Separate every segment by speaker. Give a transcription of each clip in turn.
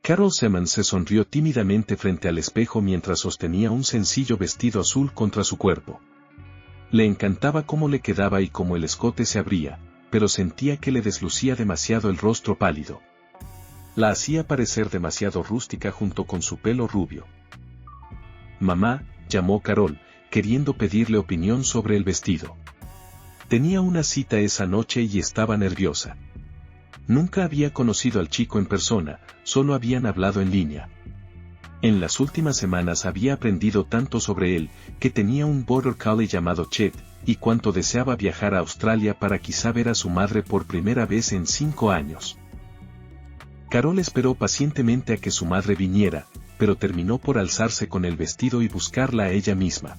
Speaker 1: Carol Simmons se sonrió tímidamente frente al espejo mientras sostenía un sencillo vestido azul contra su cuerpo. Le encantaba cómo le quedaba y cómo el escote se abría, pero sentía que le deslucía demasiado el rostro pálido. La hacía parecer demasiado rústica junto con su pelo rubio. «Mamá», llamó Carol, queriendo pedirle opinión sobre el vestido. Tenía una cita esa noche y estaba nerviosa. Nunca había conocido al chico en persona, solo habían hablado en línea. En las últimas semanas había aprendido tanto sobre él, que tenía un border collie llamado Chet, y cuánto deseaba viajar a Australia para quizá ver a su madre por primera vez en 5 años. Carol esperó pacientemente a que su madre viniera, pero terminó por alzarse con el vestido y buscarla a ella misma.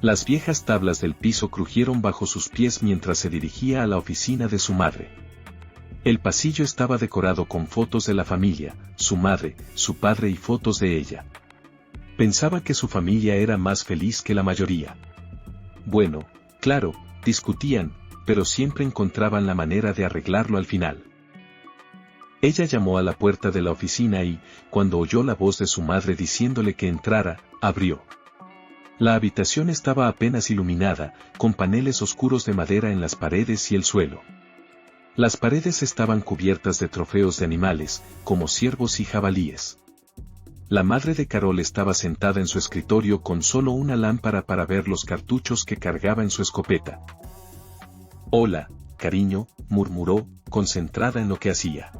Speaker 1: Las viejas tablas del piso crujieron bajo sus pies mientras se dirigía a la oficina de su madre. El pasillo estaba decorado con fotos de la familia, su madre, su padre y fotos de ella. Pensaba que su familia era más feliz que la mayoría. Bueno, claro, discutían, pero siempre encontraban la manera de arreglarlo al final. Ella llamó a la puerta de la oficina y, cuando oyó la voz de su madre diciéndole que entrara, abrió. La habitación estaba apenas iluminada, con paneles oscuros de madera en las paredes y el suelo. Las paredes estaban cubiertas de trofeos de animales, como ciervos y jabalíes. La madre de Carol estaba sentada en su escritorio con solo una lámpara para ver los cartuchos que cargaba en su escopeta. «Hola, cariño», murmuró, concentrada en lo que hacía.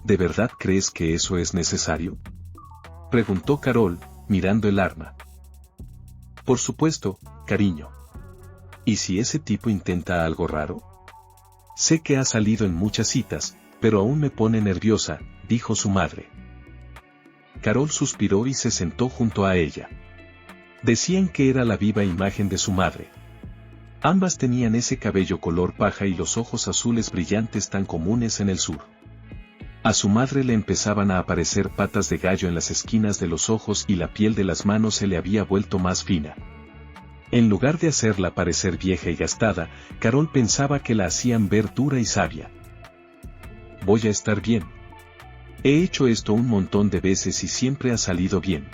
Speaker 1: «¿De verdad crees que eso es necesario?», preguntó Carol, mirando el arma. «Por supuesto, cariño. ¿Y si ese tipo intenta algo raro? Sé que ha salido en muchas citas, pero aún me pone nerviosa», dijo su madre. Carol suspiró y se sentó junto a ella. Decían que era la viva imagen de su madre. Ambas tenían ese cabello color paja y los ojos azules brillantes tan comunes en el sur. A su madre le empezaban a aparecer patas de gallo en las esquinas de los ojos y la piel de las manos se le había vuelto más fina. En lugar de hacerla parecer vieja y gastada, Carol pensaba que la hacían ver dura y sabia. «Voy a estar bien. He hecho esto un montón de veces y siempre ha salido bien».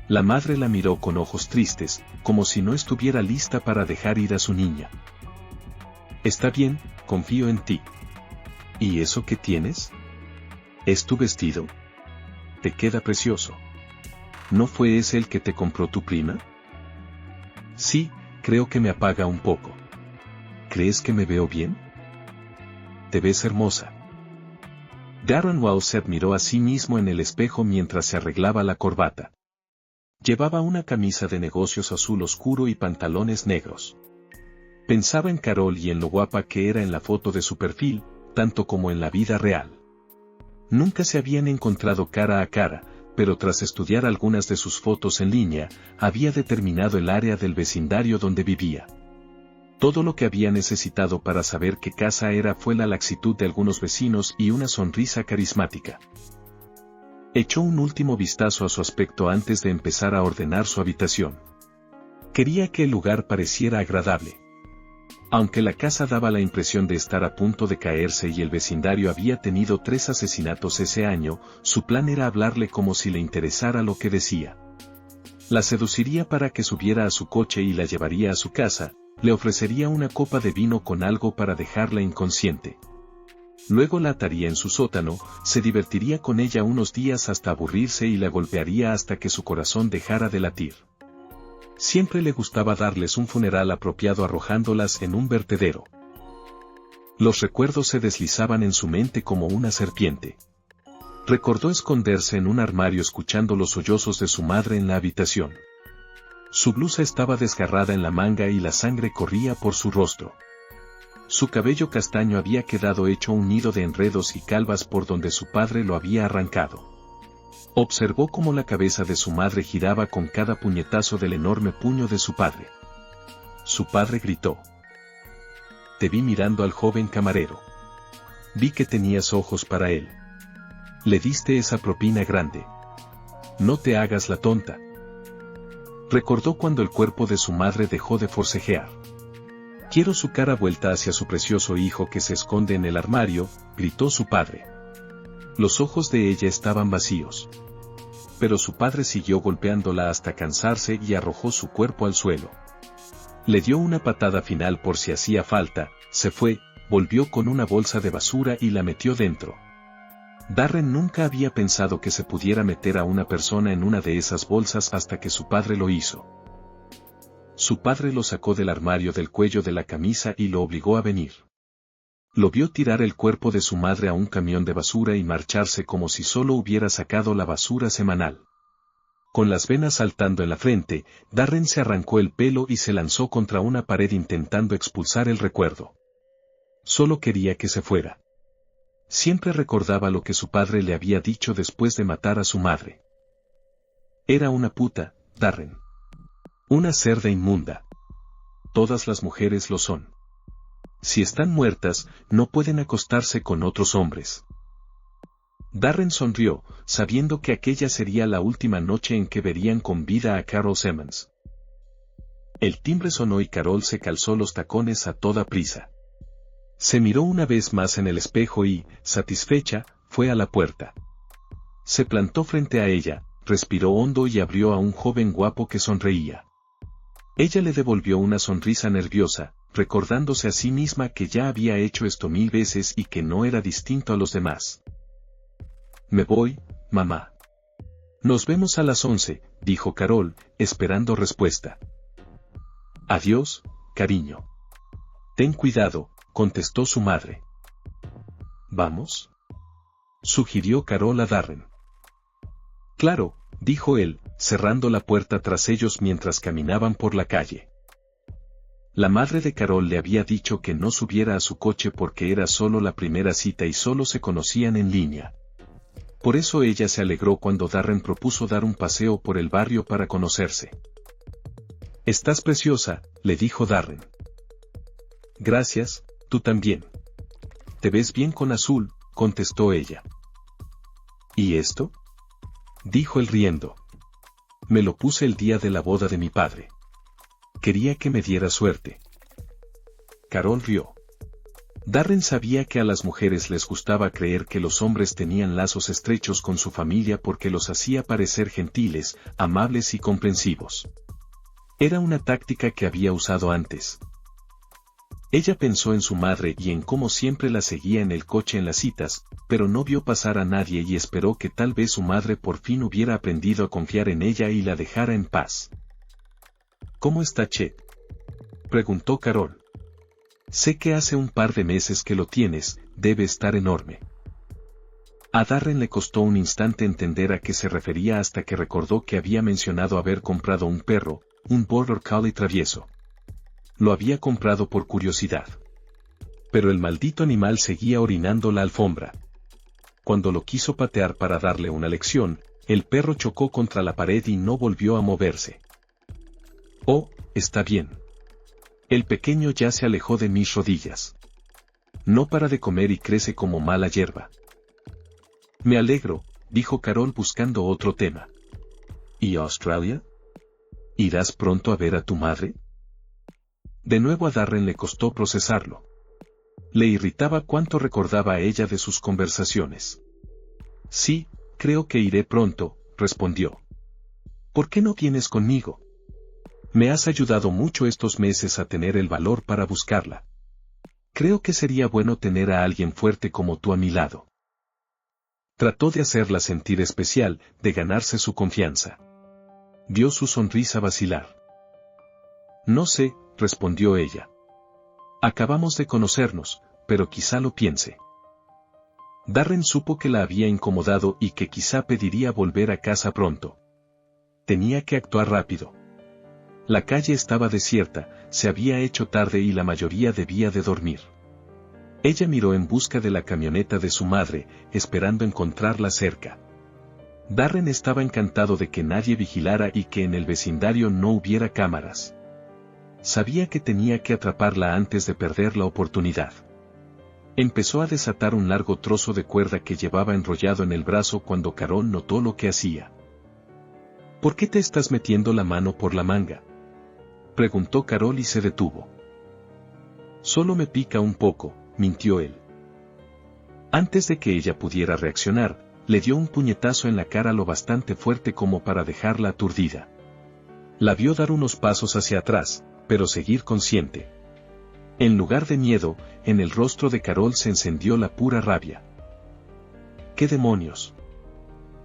Speaker 1: La madre la miró con ojos tristes, como si no estuviera lista para dejar ir a su niña. «Está bien, confío en ti». «¿Y eso qué tienes? ¿Es tu vestido? Te queda precioso. ¿No fue ese el que te compró tu prima?». «Sí, creo que me apaga un poco». «¿Crees que me veo bien?». «Te ves hermosa». Darren Wells se admiró a sí mismo en el espejo mientras se arreglaba la corbata. Llevaba una camisa de negocios azul oscuro y pantalones negros. Pensaba en Carol y en lo guapa que era en la foto de su perfil, tanto como en la vida real. Nunca se habían encontrado cara a cara, pero tras estudiar algunas de sus fotos en línea, había determinado el área del vecindario donde vivía. Todo lo que había necesitado para saber qué casa era fue la laxitud de algunos vecinos y una sonrisa carismática. Echó un último vistazo a su aspecto antes de empezar a ordenar su habitación. Quería que el lugar pareciera agradable. Aunque la casa daba la impresión de estar a punto de caerse y el vecindario había tenido 3 asesinatos ese año, su plan era hablarle como si le interesara lo que decía. La seduciría para que subiera a su coche y la llevaría a su casa, le ofrecería una copa de vino con algo para dejarla inconsciente. Luego la ataría en su sótano, se divertiría con ella unos días hasta aburrirse y la golpearía hasta que su corazón dejara de latir. Siempre le gustaba darles un funeral apropiado arrojándolas en un vertedero. Los recuerdos se deslizaban en su mente como una serpiente. Recordó esconderse en un armario escuchando los sollozos de su madre en la habitación. Su blusa estaba desgarrada en la manga y la sangre corría por su rostro. Su cabello castaño había quedado hecho un nido de enredos y calvas por donde su padre lo había arrancado. Observó cómo la cabeza de su madre giraba con cada puñetazo del enorme puño de su padre. Su padre gritó. «Te vi mirando al joven camarero. Vi que tenías ojos para él. Le diste esa propina grande. No te hagas la tonta». Recordó cuando el cuerpo de su madre dejó de forcejear. «Quiero su cara vuelta hacia su precioso hijo que se esconde en el armario», gritó su padre. Los ojos de ella estaban vacíos. Pero su padre siguió golpeándola hasta cansarse y arrojó su cuerpo al suelo. Le dio una patada final por si hacía falta, se fue, volvió con una bolsa de basura y la metió dentro. Darren nunca había pensado que se pudiera meter a una persona en una de esas bolsas hasta que su padre lo hizo. Su padre lo sacó del armario del cuello de la camisa y lo obligó a venir. Lo vio tirar el cuerpo de su madre a un camión de basura y marcharse como si solo hubiera sacado la basura semanal. Con las venas saltando en la frente, Darren se arrancó el pelo y se lanzó contra una pared intentando expulsar el recuerdo. Solo quería que se fuera. Siempre recordaba lo que su padre le había dicho después de matar a su madre. Era una puta, Darren. Una cerda inmunda. Todas las mujeres lo son. Si están muertas, no pueden acostarse con otros hombres. Darren sonrió, sabiendo que aquella sería la última noche en que verían con vida a Carol Simmons. El timbre sonó y Carol se calzó los tacones a toda prisa. Se miró una vez más en el espejo y, satisfecha, fue a la puerta. Se plantó frente a ella, respiró hondo y abrió a un joven guapo que sonreía. Ella le devolvió una sonrisa nerviosa, recordándose a sí misma que ya había hecho esto 1000 veces y que no era distinto a los demás. Me voy, mamá. Nos vemos a las 11, dijo Carol, esperando respuesta. Adiós, cariño. Ten cuidado, contestó su madre. ¿Vamos?, sugirió Carol a Darren. Claro, dijo él, cerrando la puerta tras ellos mientras caminaban por la calle. La madre de Carol le había dicho que no subiera a su coche porque era solo la primera cita y solo se conocían en línea. Por eso ella se alegró cuando Darren propuso dar un paseo por el barrio para conocerse. Estás preciosa, le dijo Darren. Gracias, tú también. Te ves bien con azul, contestó ella. ¿Y esto?, dijo él riendo. Me lo puse el día de la boda de mi padre. Quería que me diera suerte. Carol rió. Darren sabía que a las mujeres les gustaba creer que los hombres tenían lazos estrechos con su familia porque los hacía parecer gentiles, amables y comprensivos. Era una táctica que había usado antes. Ella pensó en su madre y en cómo siempre la seguía en el coche en las citas, pero no vio pasar a nadie y esperó que tal vez su madre por fin hubiera aprendido a confiar en ella y la dejara en paz. ¿Cómo está Chet?, preguntó Carol. Sé que hace un par de meses que lo tienes, debe estar enorme. A Darren le costó un instante entender a qué se refería hasta que recordó que había mencionado haber comprado un perro, un Border Collie travieso. Lo había comprado por curiosidad. Pero el maldito animal seguía orinando la alfombra. Cuando lo quiso patear para darle una lección, el perro chocó contra la pared y no volvió a moverse. Oh, está bien. El pequeño ya se alejó de mis rodillas. No para de comer y crece como mala hierba. Me alegro, dijo Carol buscando otro tema. ¿Y Australia? ¿Irás pronto a ver a tu madre? De nuevo a Darren le costó procesarlo. Le irritaba cuánto recordaba a ella de sus conversaciones. Sí, creo que iré pronto, respondió. ¿Por qué no vienes conmigo? Me has ayudado mucho estos meses a tener el valor para buscarla. Creo que sería bueno tener a alguien fuerte como tú a mi lado. Trató de hacerla sentir especial, de ganarse su confianza. Vio su sonrisa vacilar. No sé, respondió ella. Acabamos de conocernos, pero quizá lo piense. Darren supo que la había incomodado y que quizá pediría volver a casa pronto. Tenía que actuar rápido. La calle estaba desierta, se había hecho tarde y la mayoría debía de dormir. Ella miró en busca de la camioneta de su madre, esperando encontrarla cerca. Darren estaba encantado de que nadie vigilara y que en el vecindario no hubiera cámaras. Sabía que tenía que atraparla antes de perder la oportunidad. Empezó a desatar un largo trozo de cuerda que llevaba enrollado en el brazo cuando Carol notó lo que hacía. ¿Por qué te estás metiendo la mano por la manga?, preguntó Carol y se detuvo. Solo me pica un poco, mintió él. Antes de que ella pudiera reaccionar, le dio un puñetazo en la cara lo bastante fuerte como para dejarla aturdida. La vio dar unos pasos hacia atrás, pero seguir consciente. En lugar de miedo, en el rostro de Carol se encendió la pura rabia. ¿Qué demonios?,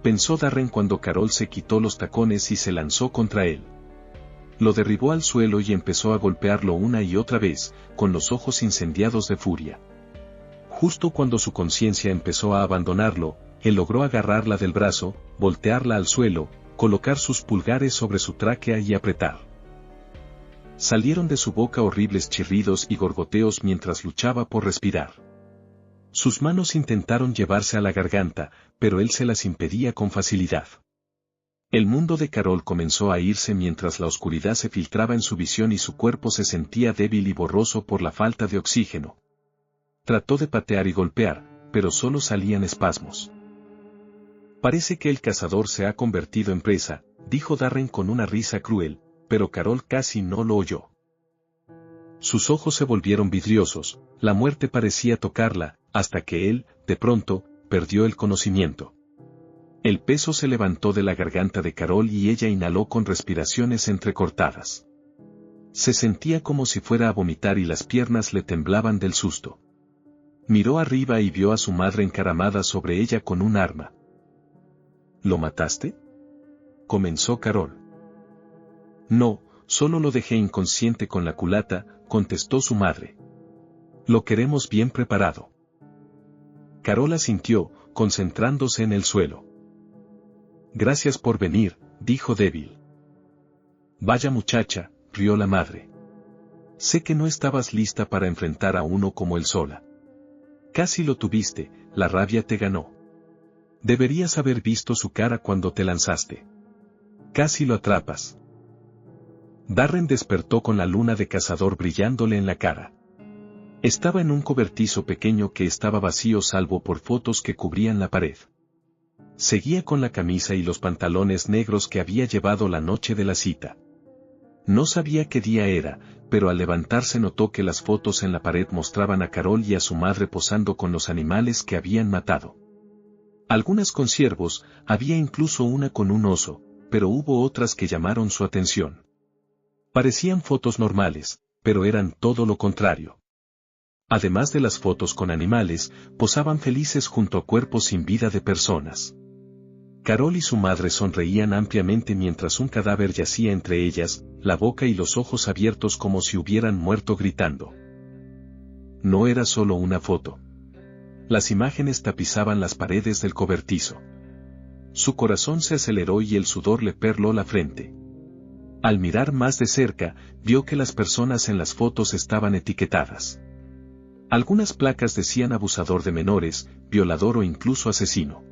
Speaker 1: pensó Darren cuando Carol se quitó los tacones y se lanzó contra él. Lo derribó al suelo y empezó a golpearlo una y otra vez, con los ojos incendiados de furia. Justo cuando su conciencia empezó a abandonarlo, él logró agarrarla del brazo, voltearla al suelo, colocar sus pulgares sobre su tráquea y apretar. Salieron de su boca horribles chirridos y gorgoteos mientras luchaba por respirar. Sus manos intentaron llevarse a la garganta, pero él se las impedía con facilidad. El mundo de Carol comenzó a irse mientras la oscuridad se filtraba en su visión y su cuerpo se sentía débil y borroso por la falta de oxígeno. Trató de patear y golpear, pero solo salían espasmos. Parece que el cazador se ha convertido en presa, dijo Darren con una risa cruel, pero Carol casi no lo oyó. Sus ojos se volvieron vidriosos, la muerte parecía tocarla, hasta que él, de pronto, perdió el conocimiento. El peso se levantó de la garganta de Carol y ella inhaló con respiraciones entrecortadas. Se sentía como si fuera a vomitar y las piernas le temblaban del susto. Miró arriba y vio a su madre encaramada sobre ella con un arma. ¿Lo mataste?, comenzó Carol. No, solo lo dejé inconsciente con la culata, contestó su madre. Lo queremos bien preparado. Carol asintió, concentrándose en el suelo. Gracias por venir, dijo débil. Vaya muchacha, rió la madre. Sé que no estabas lista para enfrentar a uno como él sola. Casi lo tuviste, la rabia te ganó. Deberías haber visto su cara cuando te lanzaste. Casi lo atrapas. Darren despertó con la luna de cazador brillándole en la cara. Estaba en un cobertizo pequeño que estaba vacío salvo por fotos que cubrían la pared. Seguía con la camisa y los pantalones negros que había llevado la noche de la cita. No sabía qué día era, pero al levantarse notó que las fotos en la pared mostraban a Carol y a su madre posando con los animales que habían matado. Algunas con ciervos, había incluso una con un oso, pero hubo otras que llamaron su atención. Parecían fotos normales, pero eran todo lo contrario. Además de las fotos con animales, posaban felices junto a cuerpos sin vida de personas. Carol y su madre sonreían ampliamente mientras un cadáver yacía entre ellas, la boca y los ojos abiertos como si hubieran muerto gritando. No era solo una foto. Las imágenes tapizaban las paredes del cobertizo. Su corazón se aceleró y el sudor le perló la frente. Al mirar más de cerca, vio que las personas en las fotos estaban etiquetadas. Algunas placas decían abusador de menores, violador o incluso asesino.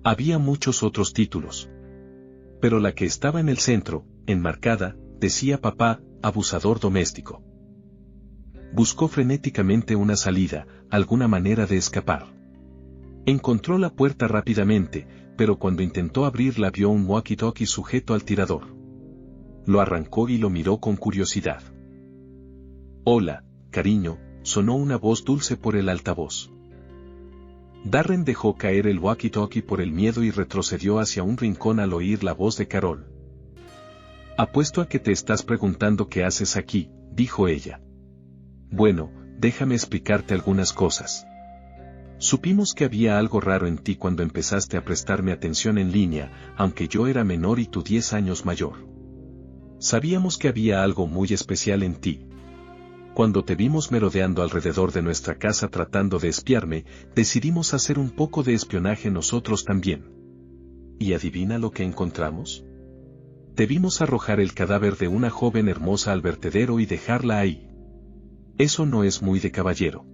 Speaker 1: Había muchos otros títulos. Pero la que estaba en el centro, enmarcada, decía papá, abusador doméstico. Buscó frenéticamente una salida, alguna manera de escapar. Encontró la puerta rápidamente, pero cuando intentó abrirla vio un walkie-talkie sujeto al tirador. Lo arrancó y lo miró con curiosidad. Hola, cariño, sonó una voz dulce por el altavoz. Darren dejó caer el walkie-talkie por el miedo y retrocedió hacia un rincón al oír la voz de Carol. Apuesto a que te estás preguntando qué haces aquí, dijo ella. Bueno, déjame explicarte algunas cosas. Supimos que había algo raro en ti cuando empezaste a prestarme atención en línea, aunque yo era menor y tú 10 años mayor. Sabíamos que había algo muy especial en ti. Cuando te vimos merodeando alrededor de nuestra casa tratando de espiarme, decidimos hacer un poco de espionaje nosotros también. ¿Y adivina lo que encontramos? Te vimos arrojar el cadáver de una joven hermosa al vertedero y dejarla ahí. Eso no es muy de caballero.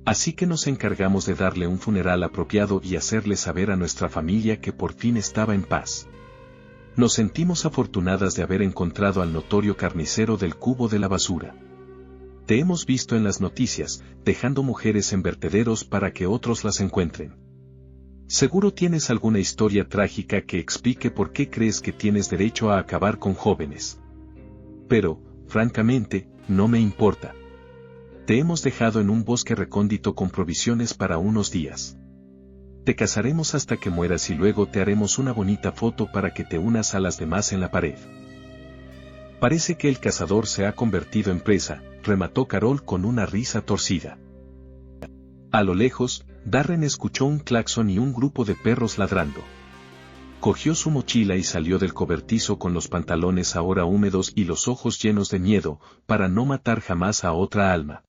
Speaker 1: Así que nos encargamos de darle un funeral apropiado y hacerle saber a nuestra familia que por fin estaba en paz. Nos sentimos afortunadas de haber encontrado al notorio carnicero del cubo de la basura. Te hemos visto en las noticias, dejando mujeres en vertederos para que otros las encuentren. Seguro tienes alguna historia trágica que explique por qué crees que tienes derecho a acabar con jóvenes. Pero, francamente, no me importa. Te hemos dejado en un bosque recóndito con provisiones para unos días. Te casaremos hasta que mueras y luego te haremos una bonita foto para que te unas a las demás en la pared. Parece que el cazador se ha convertido en presa, remató Carol con una risa torcida. A lo lejos, Darren escuchó un claxon y un grupo de perros ladrando. Cogió su mochila y salió del cobertizo con los pantalones ahora húmedos y los ojos llenos de miedo, para no matar jamás a otra alma.